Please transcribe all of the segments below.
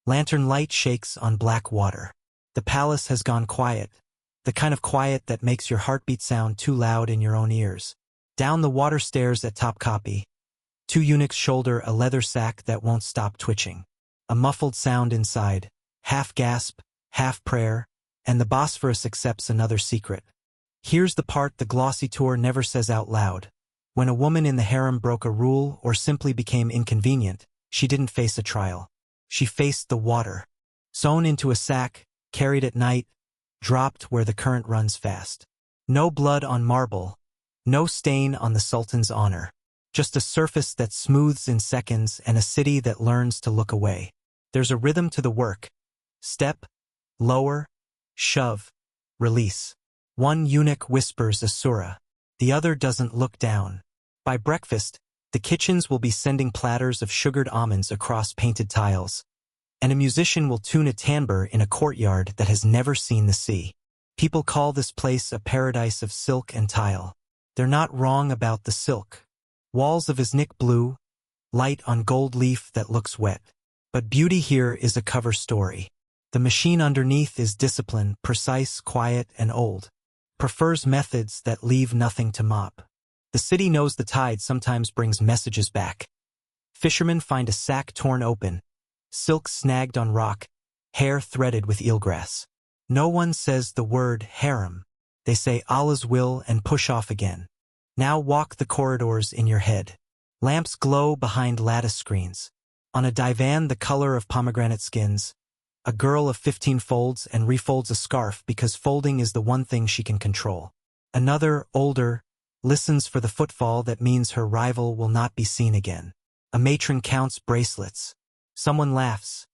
Lantern light shakes on black water. The palace has gone quiet, the kind of quiet that makes your heartbeat sound too loud in your own ears. Down the water stairs at Topkapi, two eunuchs shoulder a leather sack that won't stop twitching. A muffled sound inside, half gasp, half prayer, and the Bosphorus accepts another secret. Here's the part the glossy tour never says out loud. When a woman in the harem broke a rule or simply became inconvenient, she didn't face a trial. She faced the water. Sewn into a sack, carried at night, dropped where the current runs fast. No blood on marble, no stain on the Sultan's honor. Just a surface that smooths in seconds and a city that learns to look away. There's a rhythm to the work. Step, lower, shove, release. One eunuch whispers a surah. The other doesn't look down. By breakfast, the kitchens will be sending platters of sugared almonds across painted tiles. And a musician will tune a tambour in a courtyard that has never seen the sea. People call this place a paradise of silk and tile. They're not wrong about the silk. Walls of Iznik blue, light on gold leaf that looks wet. But beauty here is a cover story. The machine underneath is disciplined, precise, quiet, and old. Prefers methods that leave nothing to mop. The city knows the tide sometimes brings messages back. Fishermen find a sack torn open, silk snagged on rock, hair threaded with eelgrass. No one says the word harem. They say Allah's will and push off again. Now walk the corridors in your head. Lamps glow behind lattice screens. On a divan the color of pomegranate skins, a girl of 15 folds and refolds a scarf because folding is the one thing she can control. Another, older, listens for the footfall that means her rival will not be seen again. A matron counts bracelets. Someone laughs,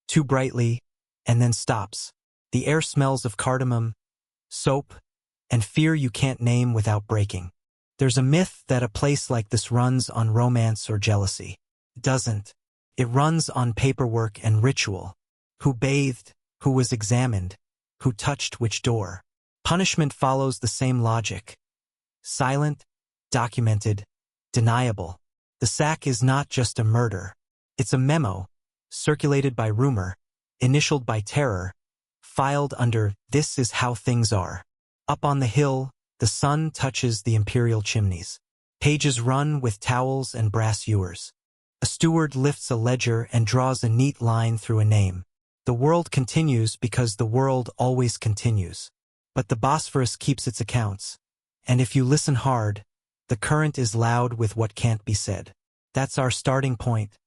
too brightly, and then stops. The air smells of cardamom, soap, and fear you can't name without breaking. There's a myth that a place like this runs on romance or jealousy. It doesn't. It runs on paperwork and ritual. Who bathed, who was examined, who touched which door. Punishment follows the same logic. Silent, documented, deniable. The sack is not just a murder. It's a memo, circulated by rumor, initialed by terror, filed under "This is how things are." Up on the hill, the sun touches the imperial chimneys. Pages run with towels and brass ewers. A steward lifts a ledger and draws a neat line through a name. The world continues because the world always continues. But the Bosphorus keeps its accounts. And if you listen hard, the current is loud with what can't be said. That's our starting point.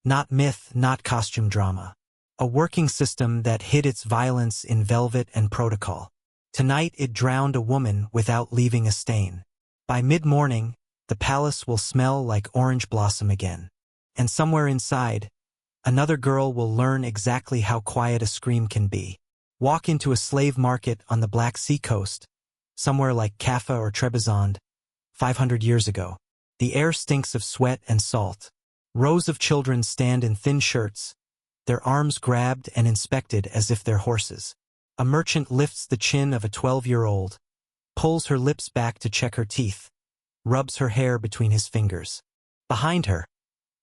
Not myth, not costume drama. A working system that hid its violence in velvet and protocol. Tonight it drowned a woman without leaving a stain. By mid-morning, the palace will smell like orange blossom again. And somewhere inside, another girl will learn exactly how quiet a scream can be. Walk into a slave market on the Black Sea coast, somewhere like Kaffa or Trebizond, 500 years ago. The air stinks of sweat and salt. Rows of children stand in thin shirts, their arms grabbed and inspected as if they're horses. A merchant lifts the chin of a 12-year-old, pulls her lips back to check her teeth, rubs her hair between his fingers. Behind her,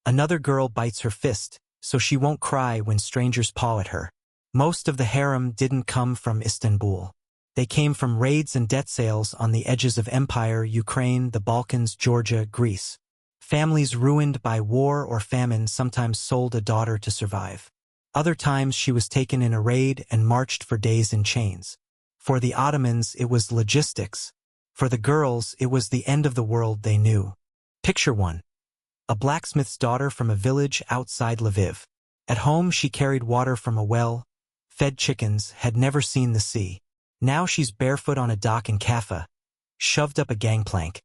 another girl bites her fist, so she won't cry when strangers paw at her. Most of the harem didn't come from Istanbul. They came from raids and debt sales on the edges of empire: Ukraine, the Balkans, Georgia, Greece. Families ruined by war or famine sometimes sold a daughter to survive. Other times she was taken in a raid and marched for days in chains. For the Ottomans it was logistics. For the girls it was the end of the world they knew. Picture one. A blacksmith's daughter from a village outside Lviv. At home she carried water from a well, fed chickens, had never seen the sea. Now she's barefoot on a dock in Kaffa, shoved up a gangplank,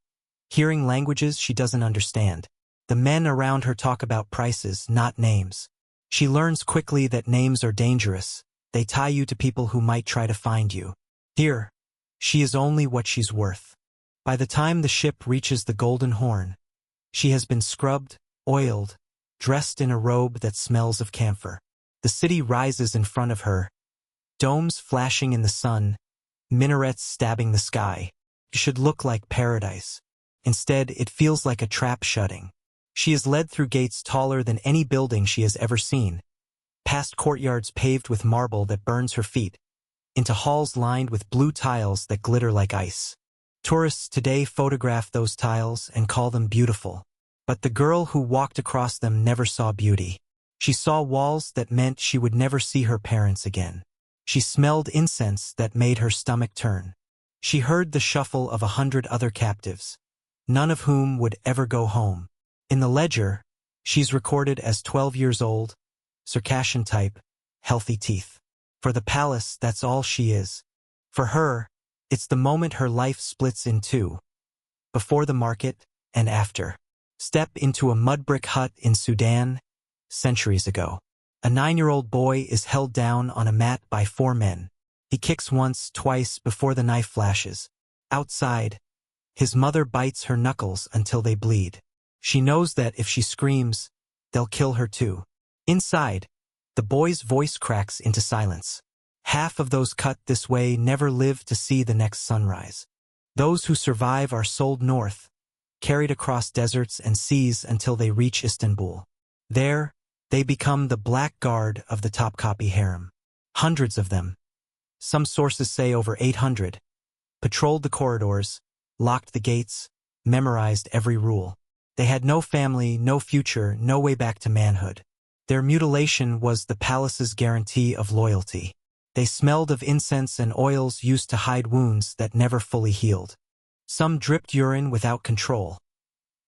hearing languages she doesn't understand. The men around her talk about prices, not names. She learns quickly that names are dangerous. They tie you to people who might try to find you. Here, she is only what she's worth. By the time the ship reaches the Golden Horn, she has been scrubbed, oiled, dressed in a robe that smells of camphor. The city rises in front of her, domes flashing in the sun, minarets stabbing the sky. It should look like paradise. Instead, it feels like a trap shutting. She is led through gates taller than any building she has ever seen. past courtyards paved with marble that burns her feet, into halls lined with blue tiles that glitter like ice. Tourists today photograph those tiles and call them beautiful. But the girl who walked across them never saw beauty. She saw walls that meant she would never see her parents again. She smelled incense that made her stomach turn. She heard the shuffle of 100 other captives, none of whom would ever go home. In the ledger, she's recorded as 12 years old, Circassian type, healthy teeth. For the palace, that's all she is. For her, it's the moment her life splits in two. Before the market and after. Step into a mud brick hut in Sudan, centuries ago. A 9-year-old boy is held down on a mat by 4 men. He kicks once, twice before the knife flashes. Outside, his mother bites her knuckles until they bleed. She knows that if she screams, they'll kill her too. Inside, the boy's voice cracks into silence. Half of those cut this way never live to see the next sunrise. Those who survive are sold north, carried across deserts and seas until they reach Istanbul. There, they become the black guard of the Topkapi Harem. Hundreds of them, some sources say over 800, patrolled the corridors, locked the gates, memorized every rule. They had no family, no future, no way back to manhood. Their mutilation was the palace's guarantee of loyalty. They smelled of incense and oils used to hide wounds that never fully healed. Some dripped urine without control.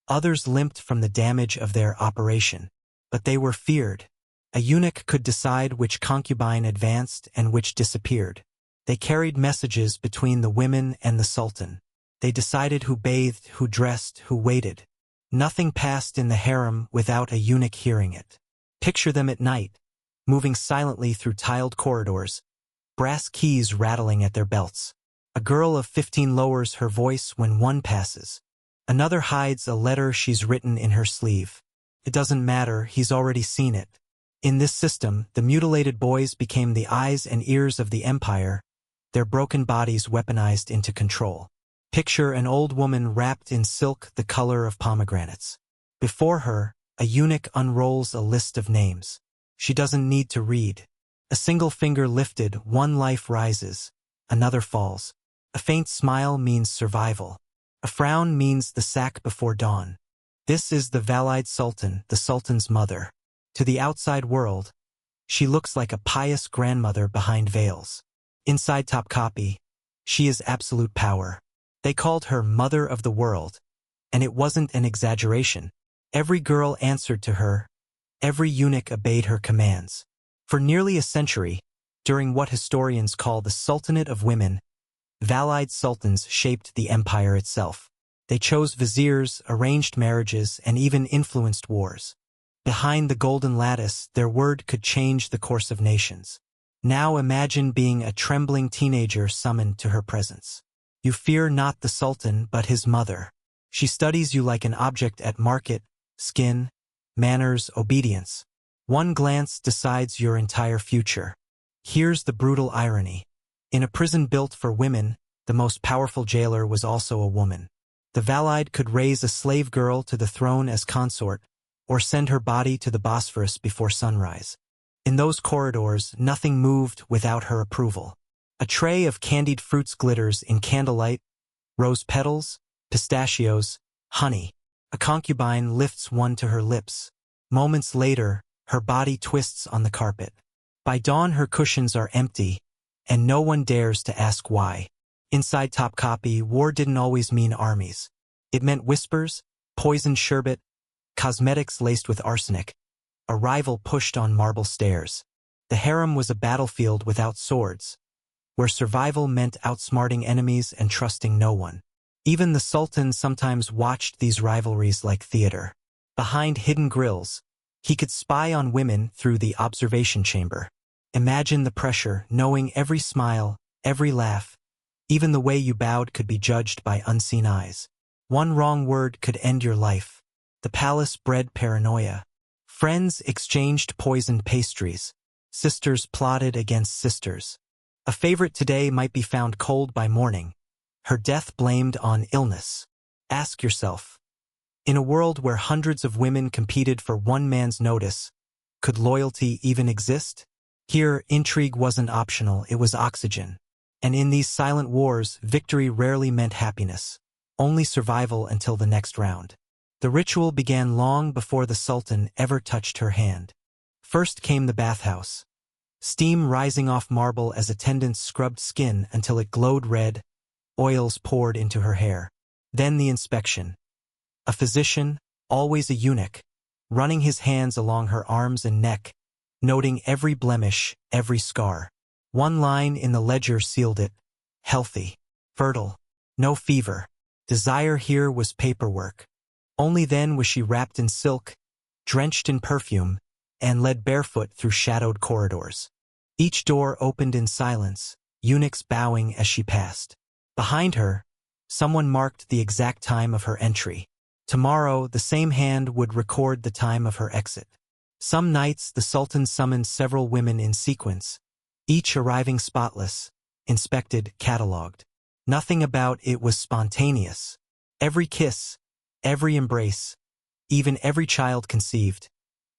Others limped from the damage of their operation. But they were feared. A eunuch could decide which concubine advanced and which disappeared. They carried messages between the women and the sultan. They decided who bathed, who dressed, who waited. Nothing passed in the harem without a eunuch hearing it. Picture them at night, moving silently through tiled corridors, brass keys rattling at their belts. A girl of 15 lowers her voice when one passes. Another hides a letter she's written in her sleeve. It doesn't matter, he's already seen it. In this system, the mutilated boys became the eyes and ears of the empire, their broken bodies weaponized into control. Picture an old woman wrapped in silk the color of pomegranates. Before her, a eunuch unrolls a list of names. She doesn't need to read. A single finger lifted, one life rises, another falls. A faint smile means survival. A frown means the sack before dawn. This is the Valide Sultan, the Sultan's mother. To the outside world, she looks like a pious grandmother behind veils. Inside Topkapi, she is absolute power. They called her Mother of the World, and it wasn't an exaggeration. Every girl answered to her, every eunuch obeyed her commands. For nearly a century, during what historians call the Sultanate of Women, Valide sultans shaped the empire itself. They chose viziers, arranged marriages, and even influenced wars. Behind the golden lattice, their word could change the course of nations. Now imagine being a trembling teenager summoned to her presence. You fear not the sultan, but his mother. She studies you like an object at market, skin, manners, obedience. One glance decides your entire future. Here's the brutal irony. In a prison built for women, the most powerful jailer was also a woman. The Valide could raise a slave girl to the throne as consort, or send her body to the Bosphorus before sunrise. In those corridors, nothing moved without her approval. A tray of candied fruits glitters in candlelight, rose petals, pistachios, honey. A concubine lifts one to her lips. Moments later, her body twists on the carpet. By dawn, her cushions are empty, and no one dares to ask why. Inside Topkapi, war didn't always mean armies. It meant whispers, poisoned sherbet, cosmetics laced with arsenic, a rival pushed on marble stairs. The harem was a battlefield without swords, where survival meant outsmarting enemies and trusting no one. Even the sultan sometimes watched these rivalries like theater. Behind hidden grills, he could spy on women through the observation chamber. Imagine the pressure, knowing every smile, every laugh, even the way you bowed could be judged by unseen eyes. One wrong word could end your life. The palace bred paranoia. Friends exchanged poisoned pastries. Sisters plotted against sisters. A favorite today might be found cold by morning, her death blamed on illness. Ask yourself, in a world where hundreds of women competed for one man's notice, Could loyalty even exist? Here, intrigue wasn't optional, it was oxygen. And in these silent wars, victory rarely meant happiness. Only survival until the next round. The ritual began long before the Sultan ever touched her hand. First came the bathhouse. Steam rising off marble as attendants scrubbed skin until it glowed red, oils poured into her hair. Then the inspection. A physician, always a eunuch, running his hands along her arms and neck, noting every blemish, every scar. One line in the ledger sealed it: healthy, fertile, no fever. Desire here was paperwork. Only then was she wrapped in silk, drenched in perfume, and led barefoot through shadowed corridors. Each door opened in silence, eunuchs bowing as she passed. Behind her, someone marked the exact time of her entry. Tomorrow, the same hand would record the time of her exit. Some nights, the Sultan summoned several women in sequence, each arriving spotless, inspected, catalogued. Nothing about it was spontaneous. Every kiss, every embrace, even every child conceived,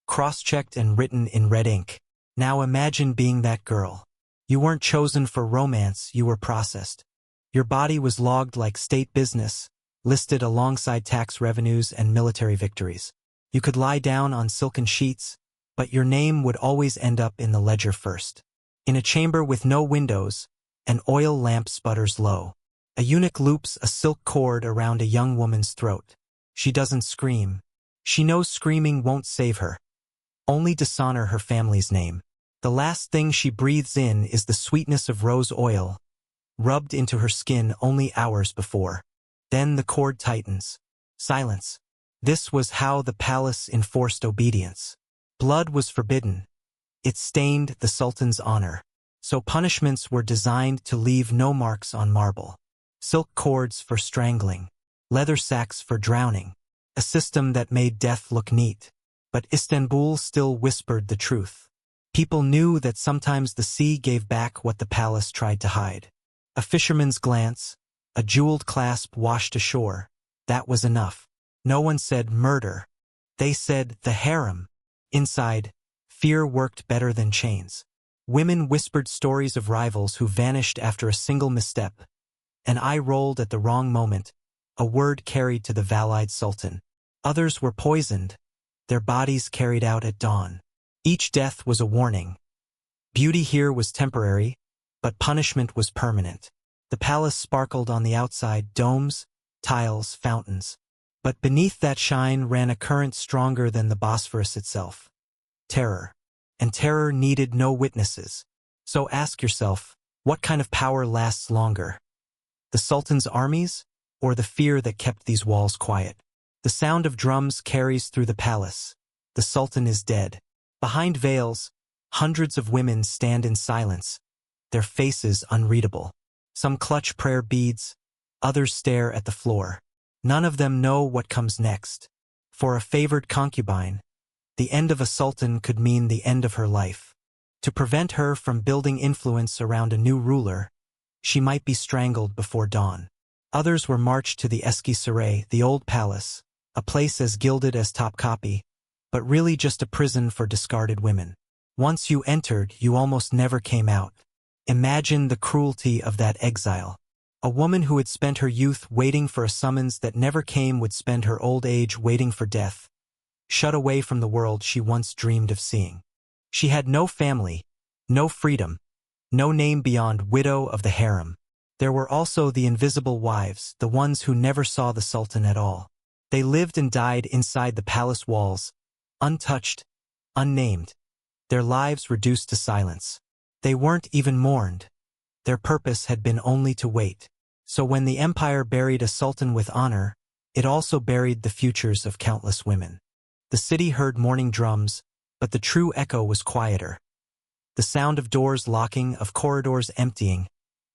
cross-checked and written in red ink. Now imagine being that girl. You weren't chosen for romance, you were processed. Your body was logged like state business, listed alongside tax revenues and military victories. You could lie down on silken sheets, but your name would always end up in the ledger first. In a chamber with no windows, an oil lamp sputters low. A eunuch loops a silk cord around a young woman's throat. She doesn't scream. She knows screaming won't save her. Only dishonor her family's name. The last thing she breathes in is the sweetness of rose oil, rubbed into her skin only hours before. Then the cord tightens. Silence. This was how the palace enforced obedience. Blood was forbidden. It stained the Sultan's honor. So punishments were designed to leave no marks on marble. Silk cords for strangling, leather sacks for drowning. A system that made death look neat. But Istanbul still whispered the truth. People knew that sometimes the sea gave back what the palace tried to hide. A fisherman's glance, a jeweled clasp washed ashore. That was enough. No one said murder. They said the harem. Inside, fear worked better than chains. Women whispered stories of rivals who vanished after a single misstep. An eye rolled at the wrong moment, a word carried to the Valide Sultan. Others were poisoned, their bodies carried out at dawn. Each death was a warning. Beauty here was temporary, but punishment was permanent. The palace sparkled on the outside, domes, tiles, fountains. But beneath that shine ran a current stronger than the Bosphorus itself. Terror. And terror needed no witnesses. So ask yourself, what kind of power lasts longer? The Sultan's armies, or the fear that kept these walls quiet? The sound of drums carries through the palace. The Sultan is dead. Behind veils, hundreds of women stand in silence, their faces unreadable. Some clutch prayer beads, others stare at the floor. None of them know what comes next. For a favored concubine, the end of a sultan could mean the end of her life. To prevent her from building influence around a new ruler, she might be strangled before dawn. Others were marched to the Eski Saray, the old palace, a place as gilded as Topkapi, but really just a prison for discarded women. Once you entered, you almost never came out. Imagine the cruelty of that exile. A woman who had spent her youth waiting for a summons that never came would spend her old age waiting for death, shut away from the world she once dreamed of seeing. She had no family, no freedom, no name beyond widow of the harem. There were also the invisible wives, the ones who never saw the Sultan at all. They lived and died inside the palace walls, untouched, unnamed, their lives reduced to silence. They weren't even mourned. Their purpose had been only to wait. So when the empire buried a sultan with honor, it also buried the futures of countless women. The city heard mourning drums, but the true echo was quieter. The sound of doors locking, of corridors emptying,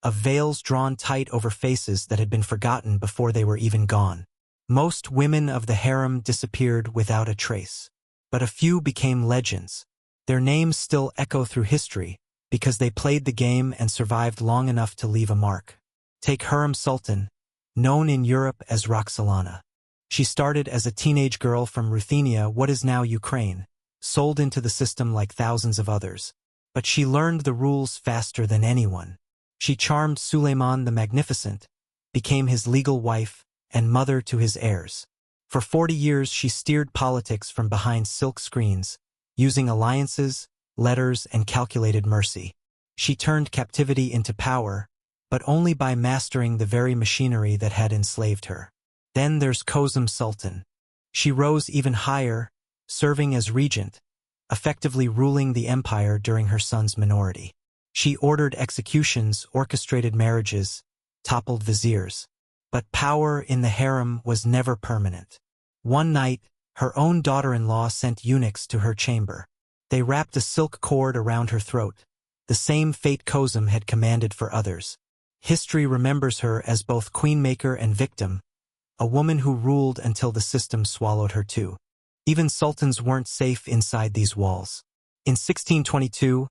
of veils drawn tight over faces that had been forgotten before they were even gone. Most women of the harem disappeared without a trace. But a few became legends. Their names still echo through history, because they played the game and survived long enough to leave a mark. Take Hurrem Sultan, known in Europe as Roxolana. She started as a teenage girl from Ruthenia, what is now Ukraine. sold into the system like thousands of others. But she learned the rules faster than anyone. She charmed Suleiman the Magnificent, became his legal wife and mother to his heirs. For 40 years she steered politics from behind silk screens, using alliances, letters, and calculated mercy. She turned captivity into power, but only by mastering the very machinery that had enslaved her. Then there's Kozum Sultan. She rose even higher, serving as regent, effectively ruling the empire during her son's minority. She ordered executions, orchestrated marriages, toppled viziers. But power in the harem was never permanent. One night, her own daughter-in-law sent eunuchs to her chamber. They wrapped a silk cord around her throat, the same fate Kozum had commanded for others. History remembers her as both queenmaker and victim, a woman who ruled until the system swallowed her too. Even sultans weren't safe inside these walls. In 1622,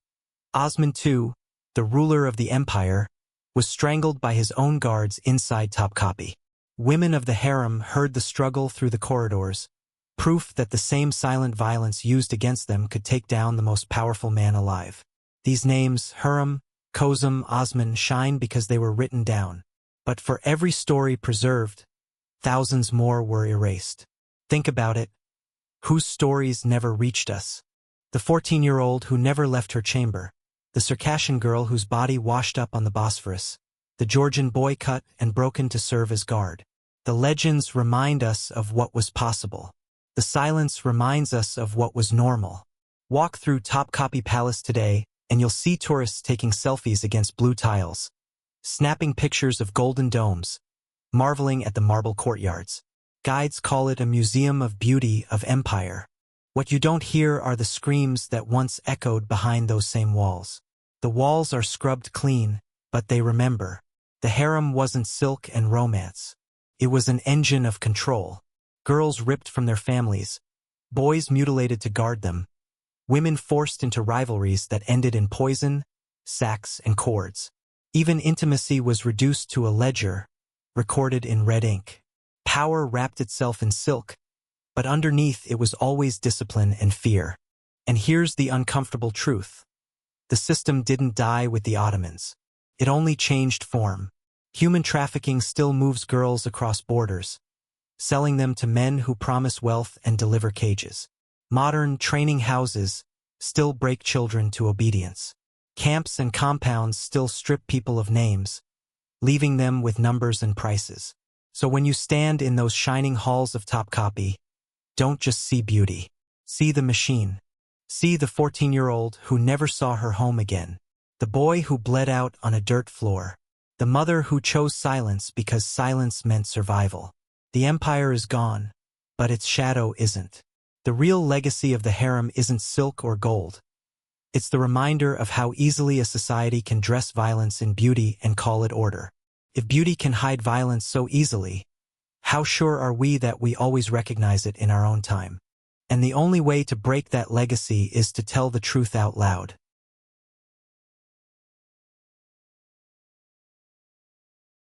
Osman II, the ruler of the empire, was strangled by his own guards inside Topkapi. Women of the harem heard the struggle through the corridors, proof that the same silent violence used against them could take down the most powerful man alive. These names, Hurrem, Kozum, Osman, shine because they were written down. But for every story preserved, thousands more were erased. Think about it. Whose stories never reached us? The 14-year-old who never left her chamber, the Circassian girl whose body washed up on the Bosphorus, the Georgian boy cut and broken to serve as guard. The legends remind us of what was possible. The silence reminds us of what was normal. Walk through Topkapi Palace today, and you'll see tourists taking selfies against blue tiles, snapping pictures of golden domes, marveling at the marble courtyards. Guides call it a museum of beauty, of empire. What you don't hear are the screams that once echoed behind those same walls. The walls are scrubbed clean, but they remember. The harem wasn't silk and romance. It was an engine of control. Girls ripped from their families, boys mutilated to guard them, women forced into rivalries that ended in poison, sacks, and cords. Even intimacy was reduced to a ledger, recorded in red ink. Power wrapped itself in silk, but underneath it was always discipline and fear. And here's the uncomfortable truth. The system didn't die with the Ottomans. It only changed form. Human trafficking still moves girls across borders, selling them to men who promise wealth and deliver cages. Modern training houses still break children to obedience. Camps and compounds still strip people of names, leaving them with numbers and prices. So when you stand in those shining halls of Topkapi, don't just see beauty. See the machine. See the 14-year-old who never saw her home again. The boy who bled out on a dirt floor. The mother who chose silence because silence meant survival. The empire is gone, but its shadow isn't. The real legacy of the harem isn't silk or gold. It's the reminder of how easily a society can dress violence in beauty and call it order. If beauty can hide violence so easily, how sure are we that we always recognize it in our own time? And the only way to break that legacy is to tell the truth out loud.